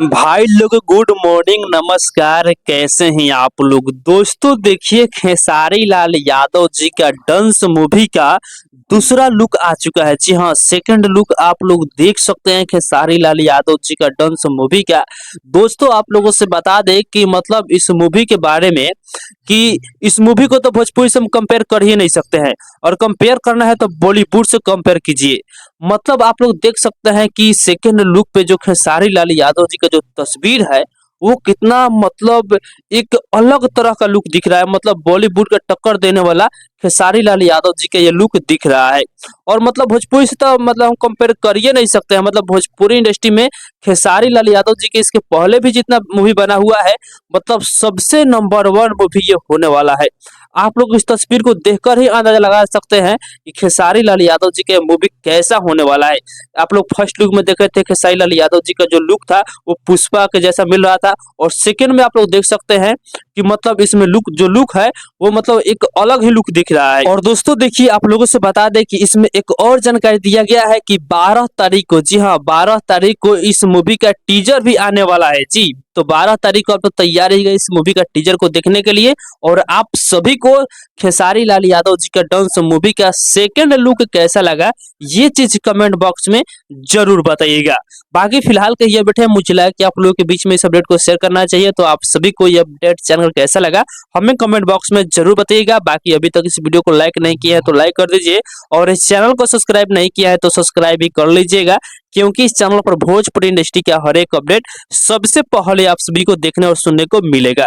भाई लोग good morning नमस्कार। कैसे हैं आप लोग। दोस्तों देखिए खेसारी लाल यादव जी का डंस मूवी का दूसरा लुक आ चुका है। जी हाँ, सेकंड लुक आप लोग देख सकते हैं खेसारी लाल यादव जी का डंस मूवी का। दोस्तों आप लोगों से बता दें कि मतलब इस मूवी के बारे में कि इस मूवी को तो भोजपुरी से हम कंपेयर कर ही नहीं सकते हैं, और कंपेयर करना है तो बॉलीवुड से कंपेयर कीजिए। मतलब आप लोग देख सकते हैं कि सेकंड लुक पे जो खेसारी लाल यादव जी का जो तस्वीर है वो कितना मतलब एक अलग तरह का लुक दिख रहा है। मतलब बॉलीवुड का टक्कर देने वाला खेसारी लाल यादव जी का ये लुक दिख रहा है। और मतलब भोजपुरी से तो मतलब हम कंपेयर कर ही नहीं सकते हैं। मतलब भोजपुरी इंडस्ट्री में खेसारी लाल यादव जी के इसके पहले भी जितना मूवी बना हुआ है, मतलब सबसे नंबर वन मूवी ये होने वाला है। आप लोग इस तस्वीर को देखकर ही अंदाजा लगा सकते हैं कि खेसारी लाल यादव जी का मूवी कैसा होने वाला है। आप लोग फर्स्ट लुक में देखे थे खेसारी लाल यादव जी का जो लुक था वो पुष्पा के जैसा मिल रहा था, और सेकंड में आप लोग देख सकते हैं कि मतलब इसमें लुक है वो मतलब एक अलग ही लुक दिख रहा है। और दोस्तों देखिए आप लोगों से बता दें कि इसमें एक और जानकारी दिया गया है कि 12 तारीख को, जी हाँ 12 तारीख को इस मूवी का टीजर भी आने वाला है। जी तो 12 तारीख को आप लोग तैयार रहिएगा इस मूवी का टीजर को देखने के लिए। और आप सभी को खेसारी लाल यादव जी का डांस मूवी का सेकंड लुक कैसा लगा ये चीज कमेंट बॉक्स में जरूर बताइएगा। बाकी फिलहाल के ये अपडेट है, मुझे लगा कि आप लोगों के बीच में इस अपडेट को शेयर करना चाहिए। तो आप सभी को ये अपडेट चैनल कैसा लगा हमें कमेंट बॉक्स में जरूर बताइएगा। बाकी अभी तक इस वीडियो को लाइक नहीं किया है तो लाइक कर दीजिए, और इस चैनल को सब्सक्राइब नहीं किया है तो सब्सक्राइब भी कर लीजिएगा, क्योंकि इस चैनल पर भोजपुरी इंडस्ट्री का हर एक अपडेट सबसे पहले आप सभी को देखने और सुनने को मिलेगा।